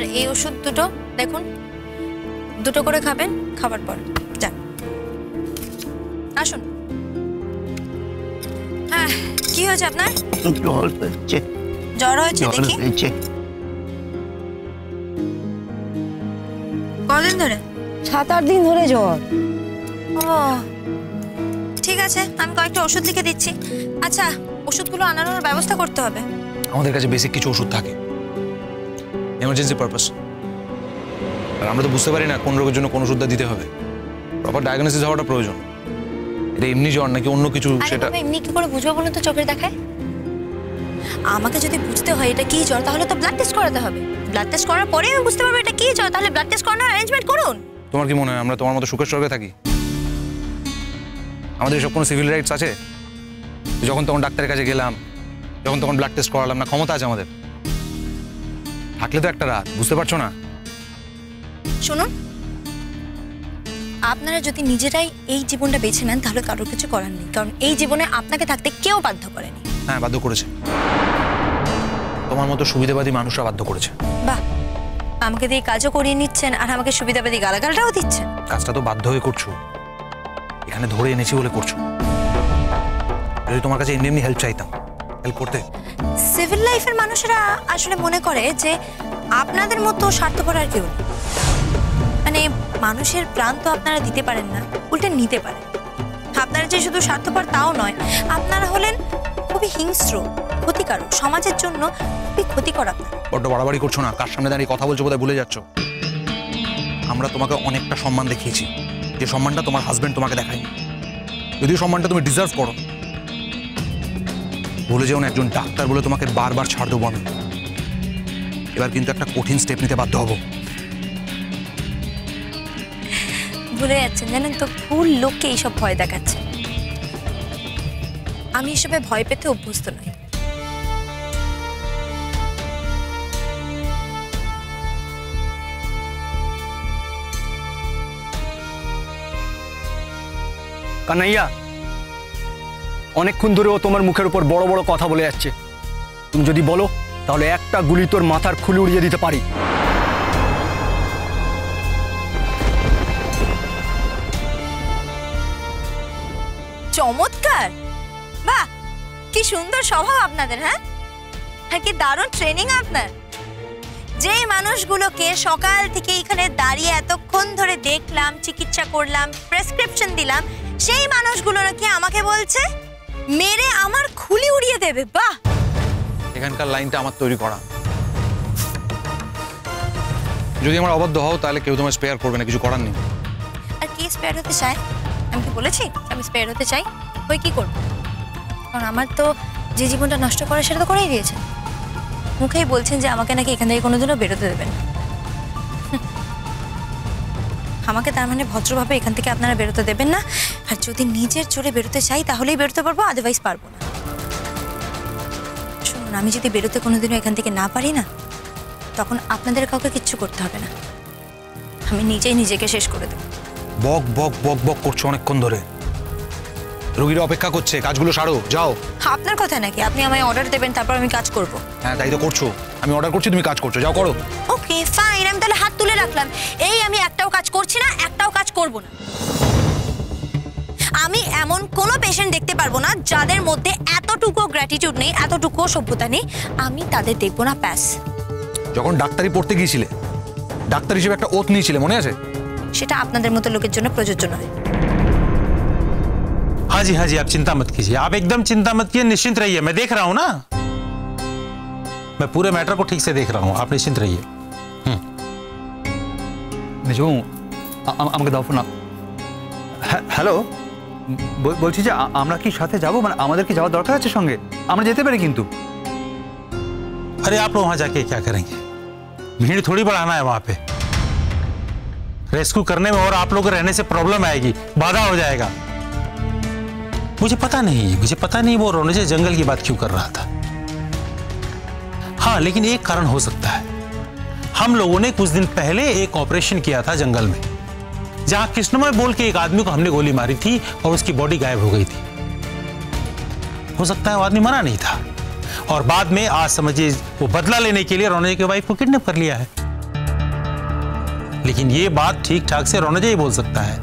আর এই ওষুধ দুটো দেখুন, দুটো করে খাবেন, খাবার পর যান। আসুন। হ্যাঁ, কি হয়েছে আপনার? জ্বর হয়েছে দেখি। কদিন ধরে? 7-8 দিন ধরে জ্বর। ও ঠিক আছে, আমি কয়েকটা ওষুধ লিখে দিচ্ছি। আচ্ছা, ওষুধগুলো আনানোর ব্যবস্থা করতে হবে। আমাদের কাছে বেসিক কিছু ওষুধ থাকে, এমার্জেন্সি পারপাস। আর আমরা তো বুঝতে পারি না কোন রোগের জন্য কোন ওষুধটা দিতে হবে। প্রপার ডায়াগনোসিস হওয়াটা প্রয়োজন। এটা এমনি জ্বর নাকি অন্য কিছু সেটা এমনি কি করে বুঝবো বলুন তো চোখের দেখায়? আমাকে যদি বুঝতে হয় এটা কি জ্বর, তাহলে তো ব্লাড টেস্ট করাতে হবে। ব্লাড টেস্ট করার পরে আমি বুঝতে পারবো এটা কি জ্বর। তাহলে ব্লাড টেস্ট করানোর অ্যারেঞ্জমেন্ট করুন। তোমার কি মনে হয় আমরা তোমার মতো সুখের স্বর্গে থাকি? আমাদের এসব কোনো সিভিল রাইটস আছে? যখন তখন ডাক্তারের কাছে গেলাম, যখন তখন ব্লাড টেস্ট করালাম, না ক্ষমতা আছে আমাদের? থাকলে তো একটা রাত, বুঝতে পারছো না? শুনুন, আপনারা যদি নিজেরাই এই জীবনটা বেছে নেন তাহলে কারোর কিছু করার নেই, কারণ এই জীবনে আপনাকে থাকতে কেউ বাধ্য করেনি। হ্যাঁ, বাধ্য করেছে। তোমার মতো সুবিধাবাদী মানুষরা বাধ্য করেছে। বাহ, আমাকে দিয়ে কাজও করিয়ে নিচ্ছেন আর আমাকে সুবিধাবাদী গালাগালটাও দিচ্ছেন। কাজটা তো বাধ্য হয়ে করছো, এখানে ধরে এনেছি বলে করছো। যদি তোমার কাছে এমনি এমনি হেল্প চাইতাম, হেল্প করতে? সিভিল লাইফের মানুষেরা আসলে মনে করে যে আপনাদের মতো স্বার্থপর আর কেউ নেই। মানে মানুষের প্রাণ তো আপনারা দিতে পারেন না, উল্টে নিতে পারেন। আপনারা যে শুধু স্বার্থপর তাও নয়, আপনারা হলেন খুবই হিংস্র, ক্ষতিকারক, সমাজের জন্য খুবই ক্ষতিকর। আপনারা বড্ড বাড়াবাড়ি করছো না? কার সামনে দাঁড়িয়ে কথা বলছো বোধহয় ভুলে যাচ্ছ। আমরা তোমাকে অনেকটা সম্মান দেখিয়েছি, যে সম্মানটা তোমার হাজবেন্ড তোমাকে দেখায়নি। যদিও সম্মানটা তুমি ডিজার্ভ করো। বলে যেও না একজন ডাক্তার বলে তোমাকে বারবার ছাড় দেবো আমি। এবার কিন্তু একটা কঠিন স্টেপ নিতে বাধ্য হবো। ভুলে যাচ্ছেন জানেন তো, ভুল লোককে এইসব ভয় দেখাচ্ছে। আমি এসবে ভয় পেতে অভ্যস্ত নই। কানাইয়া, অনেকক্ষণ ধরে ও তোমার মুখের উপর বড় বড় কথা বলে যাচ্ছে। তুমি যদি বলো তাহলে একটা গুলি তোর মাথার খুলি উড়িয়ে দিতে পারি। চমৎকার, বাহ, কি সুন্দর স্বভাব আপনাদের। হ্যাঁ, আর কি দারুণ ট্রেনিং আপনার। যেই মানুষগুলোকে সকাল থেকে এখানে দাঁড়িয়ে এতক্ষণ ধরে দেখলাম, চিকিৎসা করলাম, প্রেসক্রিপশন দিলাম, সেই মানুষগুলো নাকি আমাকে বলছে মেরে আমার খুলি উড়িয়ে দেবে। বাহ, এখানকার লাইনটা আমার তৈরি করা। যদি আমার অবাধ্য হও তাহলে কেউ তোমার স্পেয়ার করবে না, কিছু করার নেই। আর কি স্পেয়ার হতে চায়? আমি কি বলেছি আমি স্পেয়ার হতে চাই? ওই কি করবো? কারণ আমার তো যে জীবনটা নষ্ট করে সেটা তো করেই দিয়েছে। মুখেই বলছেন যে আমাকে নাকি এখান থেকে কোনোদিনও বেরোতে দেবেন না। আমাকে তার মানে ভদ্রভাবে এখান থেকে আপনারা বেরোতে দেবেন না। আর যদি নিজের জোরে বেরোতে চাই তাহলেই বেরোতে পারবো, আদারওয়াইজ পারবো না। শুনুন, আমি যদি বেরোতে কোনোদিনও এখান থেকে না পারি না, তখন আপনাদের কাউকে কিচ্ছু করতে হবে না, আমি নিজেই নিজেকে শেষ করে দেবো। বক বক বক বক করছো অনেকক্ষণ ধরে, রোগীরা অপেক্ষা করছে, কাজগুলো সারো, যাও। আপনার কথা নাকি? আপনি আমায় অর্ডার দেবেন, তারপর আমি কাজ করব। হ্যাঁ, তাই তো করছো। আমি অর্ডার করছি, তুমি কাজ করছো, যাও করো। ওকে ফাইন, আমি তাহলে হাত তুলে রাখলাম। এই আমি একটাও কাজ করছি না, একটাও কাজ করব না। আমি এমন কোনো পেশেন্ট দেখতে পারবো না যাদের মধ্যে এতটুকু গ্র্যাটিটিউড নেই, এতটুকু সভ্যতা নেই, আমি তাদের দেখবো না। প্যাস। যখন ডাক্তারি পড়তে গিয়েছিলে, ডাক্তার হিসেবে একটা ওথ নিয়েছিলে, মনে আছে? সেটা আপনাদের মতো লোকের জন্য প্রযোজ্য নয়। हाँ जी, आप चिंता मत कीजिए, आप एकदम चिंता मत कीजिए, निश्चिंत रहिए। मैं देख रहा हूं ना, मैं पूरे मैटर को ठीक से देख रहा हूं, आप निश्चिंत रहिए। নিজু, আমাকে দাও ফোন। হ্যালো, বলছি যে আমরা কি সাথে যাবো? মানে আমাদের কি যাওয়ার দরকার আছে সঙ্গে? আমরা যেতে পারি কিন্তু। अरे आप लोग वहां जाके क्या करेंगे? भीड़ थोड़ी बढ़ाना है वहां पे। रेस्क्यू करने में और आप लोग रहने से प्रॉब्लम आएगी, बाधा हो जाएगा। मुझे पता नहीं वो रोने से जंगल की बात क्यों कर रहा था। हाँ, लेकिन एक कारण हो सकता है। हम लोगों ने कुछ दिन पहले एक ऑपरेशन किया था जंगल में, जहां कृष्णमय बोल के एक आदमी को हमने गोली मारी थी और उसकी बॉडी गायब हो गई थी। हो सकता है वो आदमी मरा नहीं था और बाद में आज समझिए वो बदला लेने के लिए रोने की वाइफ को किडनैप कर लिया है। लेकिन ये बात ठीक ठाक से रौनक ही बोल सकता है।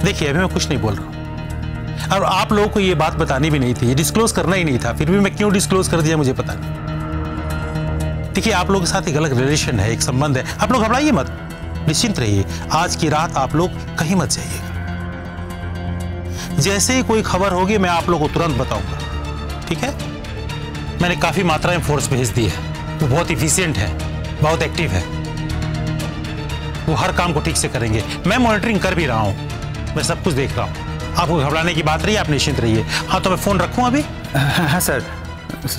देखिए अभी मैं कुछ नहीं बोल रहा हूं, और आप लोगों को ये बात बतानी भी नहीं थी, डिस्क्लोज करना ही नहीं था, फिर भी मैं क्यों डिस्क्लोज कर दिया मुझे पता नहीं। देखिए आप लोगों के साथ एक अलग रिलेशन है, एक संबंध है, आप लोग घबराइए मत, निश्चिंत रहिए। आज की रात आप लोग कहीं मत जाइएगा। जैसे ही कोई खबर होगी मैं आप लोगों को तुरंत बताऊंगा, ठीक है? मैंने काफी मात्रा में फोर्स भेज दी है, वो बहुत इफिशिएंट है, बहुत एक्टिव है, वो हर काम को ठीक से करेंगे। मैं मॉनिटरिंग कर भी रहा हूं, मैं सब कुछ देख रहा हूं। आपको घबराने की बात रही, आप निश्चिंत रहिए। हाँ तो मैं फोन रखूं अभी? হ্যাঁ স্যার,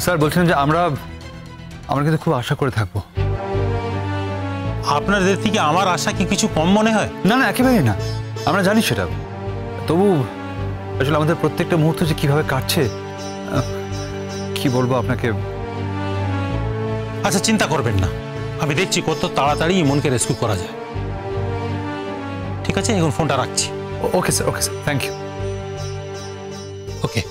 স্যার বলছিলাম যে আমরা কিন্তু খুব আশা করে থাকবো। আপনার দেখি কি আমার আশা কি কিছু কম মনে হয়? না না একেবারেই না, আমরা জানি সেটা, তবু আসলে আমাদের প্রত্যেকটা মুহূর্ত যে কিভাবে কাটছে কি বলবো আপনাকে। আচ্ছা চিন্তা করবেন না, আমি দেখছি কত তাড়াতাড়ি ইমনকে রেস্কিউ করা যায়। ঠিক আছে, এখন ফোনটা রাখছি। Okay sir, okay sir, thank you. Okay.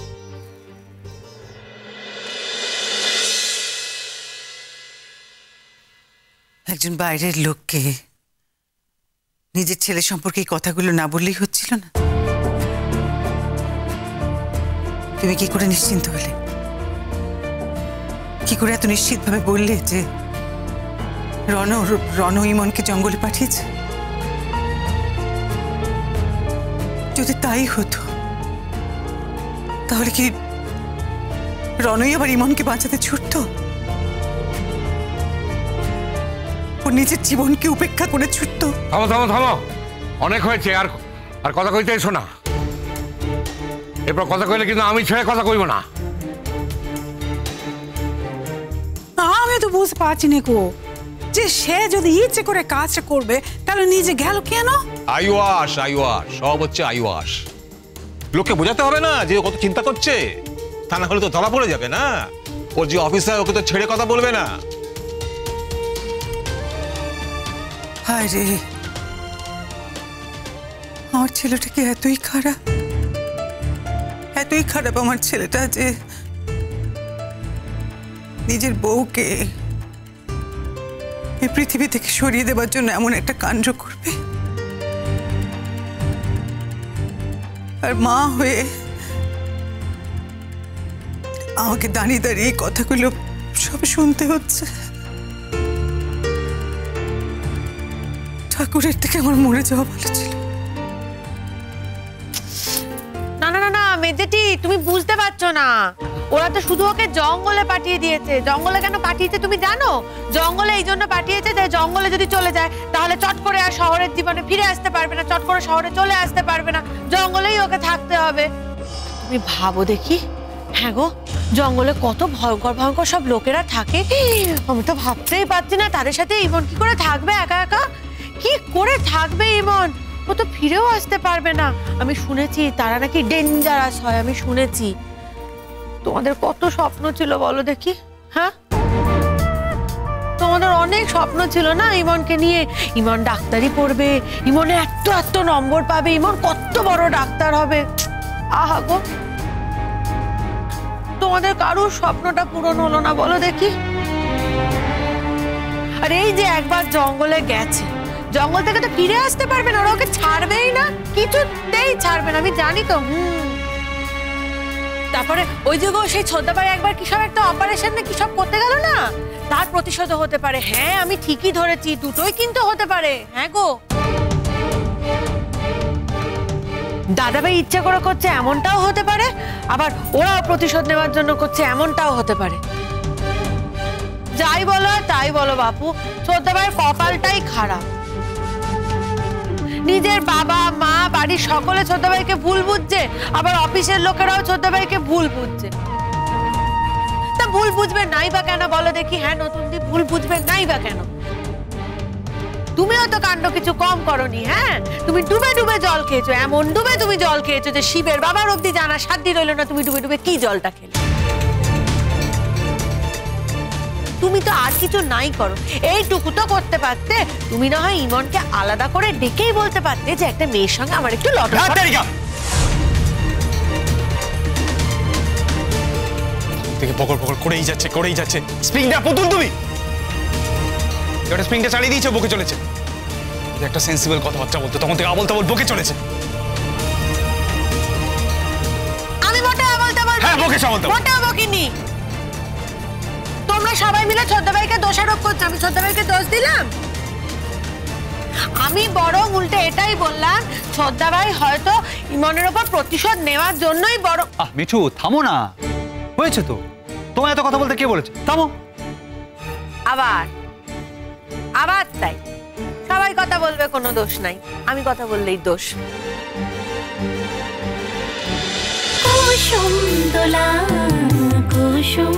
একজন বাইরের লোককে নিজের ছেলে সম্পর্কে এই কথাগুলো না বললেই হচ্ছিল না। তুমি কি করে নিশ্চিন্ত হলে? কি করে এত নিশ্চিতভাবে বললে যে রণ ইমনকে জঙ্গলে পাঠিয়েছে? যদি তাই হতো তাহলে কি রণই আবার ইমনকে বাঁচাতে ছুটতো? ও নিজের জীবনকে উপেক্ষা করে ছুটতো? থামো থামো থামো, অনেক হয়েছে, আর আর কথা কইতে এসো না। এরপর কথা কইলে কিন্তু আমি ছেড়ে কথা কইব না। আমি তো বুঝতে পারছি না গো, যে সে যদি ইচ্ছে করে কাজটা করবে তাহলে নিজে গেল কেন? আইওয়াস আইওয়াস, সব হচ্ছে আইওয়াস। লোককে বোঝাতে হবে না যে ও কত চিন্তা করছে, তা না হলে তো ধরা পড়ে যাবে না। ওর যে অফিসার ওকে তো ছেড়ে কথা বলবে না। হায় রে, আমার ছেলেটা কি এতই খারাপ, এতই খারাপ আমার ছেলেটা যে নিজের বউকে এই পৃথিবী থেকে সরিয়ে দেবার জন্য এমন একটা কাণ্ড করবে। আর মা হয়ে আমাকে দাঁড়িয়ে দাঁড়িয়ে কথাগুলো সব শুনতে হচ্ছে। ঠাকুরের থেকে আমার মরে যাওয়া ভালো ছিল। না না না না মেজেটি, তুমি বুঝতে পারছো না, ওরা তো শুধু ওকে জঙ্গলে পাঠিয়ে দিয়েছে। জঙ্গলে কেন পাঠিয়েছে তুমি জানো? জঙ্গলে এই জন্য পাঠিয়েছে যে জঙ্গলে যদি চলে যায় তাহলে চট করে আর শহরের জীবনে ফিরে আসতে পারবে না, চট করে শহরে চলে আসতে পারবে না, জঙ্গলেই ওকে থাকতে হবে। তুমি ভাবো দেখি, হ্যাঁ গো, জঙ্গলে কত ভয়ঙ্কর ভয়ঙ্কর সব লোকেরা থাকে, আমি তো ভাবতেই পারছি না তাদের সাথে ইমন কি করে থাকবে একা একা। কি করে থাকবে ইমন? ও তো ফিরেও আসতে পারবে না। আমি শুনেছি তারা নাকি ডেঞ্জারাস হয়, আমি শুনেছি। তোমাদের কত স্বপ্ন ছিল বলো দেখি, হ্যাঁ? তোমাদের অনেক স্বপ্ন ছিল না ইমনকে নিয়ে। ইমন ডাক্তারি পড়বে, ইমনে এত এত নম্বর পাবে, ইমন কত বড় ডাক্তার হবে। আহা গো, তোমাদের কারোর স্বপ্নটা পূরণ হলো না বলো দেখি। আর এই যে একবার জঙ্গলে গেছে, জঙ্গল থেকে তো ফিরে আসতে পারবে না, ওরা ওকে ছাড়বেই না, কিছুতেই ছাড়বে না, আমি জানি তো। তারপরে ওই যে গো সেই ছোটবারে একবার কি সব একটা অপারেশন না কি সব করতে গেল না, তার প্রতিশোধ হতে পারে। হ্যাঁ আমি ঠিকই ধরেছি, দুটোই কিন্তু হতে পারে। হ্যাঁ গো, দাদাভাই ইচ্ছা করে করছে এমনটাও হতে পারে, আবার ওরাও প্রতিশোধ নেওয়ার জন্য করছে এমনটাও হতে পারে। যাই বলো তাই বলো বাপু, ছোটবারের কপালটাই খারাপ। নিজের বাবা মা বাড়ির সকলে ছোট ভাইকে ভুল বুঝছে, আবার অফিসের লোকেরাও ছোট ভাইকে ভুল বুঝছে। তা ভুল বুঝবে নাই বা কেন বলো দেখি? হ্যাঁ নতুন দি, ভুল বুঝবে নাই বা কেন? তুমিও তো কাণ্ড কিছু কম করনি। হ্যাঁ তুমি ডুবে ডুবে জল খেয়েছো, এমন ডুবে তুমি জল খেয়েছো যে শিবের বাবার অব্দি জানা সাধ্য রইল না তুমি ডুবে ডুবে কি জলটা খেলে। তুমি তো আর কিছু নাই করো, এইটুকু তো করতে পারতে। তুমি না হয় ইমনকে আলাদা করে ডেকেই বলতে পারতে যে একটা মেয়ের সঙ্গে আমার একটু লটর থেকে পকড় পকড় করেই যাচ্ছে। স্প্রিংটা পুতুল তুমি। একটা স্প্রিংটা চালিয়ে দিয়েছে, বকে চলেছে। একটা সেন্সিবল কথাবার্তা বলতো, তখন থেকে আবল তাবল বকে চলেছে। আমি মোটেও আবল তাবল হ্যাঁ, বকেছে আবল তাবল। মোটেও বকিনি। তোমরা সবাই মিলে ছোটদাভাইকে দোষারোপ করছো, আমি ছোটদাভাইকে দোষ দিলাম? আমি বরং উল্টে এটাই বললাম, ছোটদাভাই হয়তো ইমনের ওপর প্রতিশোধ নেওয়ার জন্যই বড়। মিঠু থামো না, হয়েছে তো, তোমায় এত কথা বলতে কে বলেছে? থামো। আবার তাই সবাই কথা বলবে, কোনো দোষ নাই, আমি কথা বললেই দোষ। কুসুম দোলা কুসুম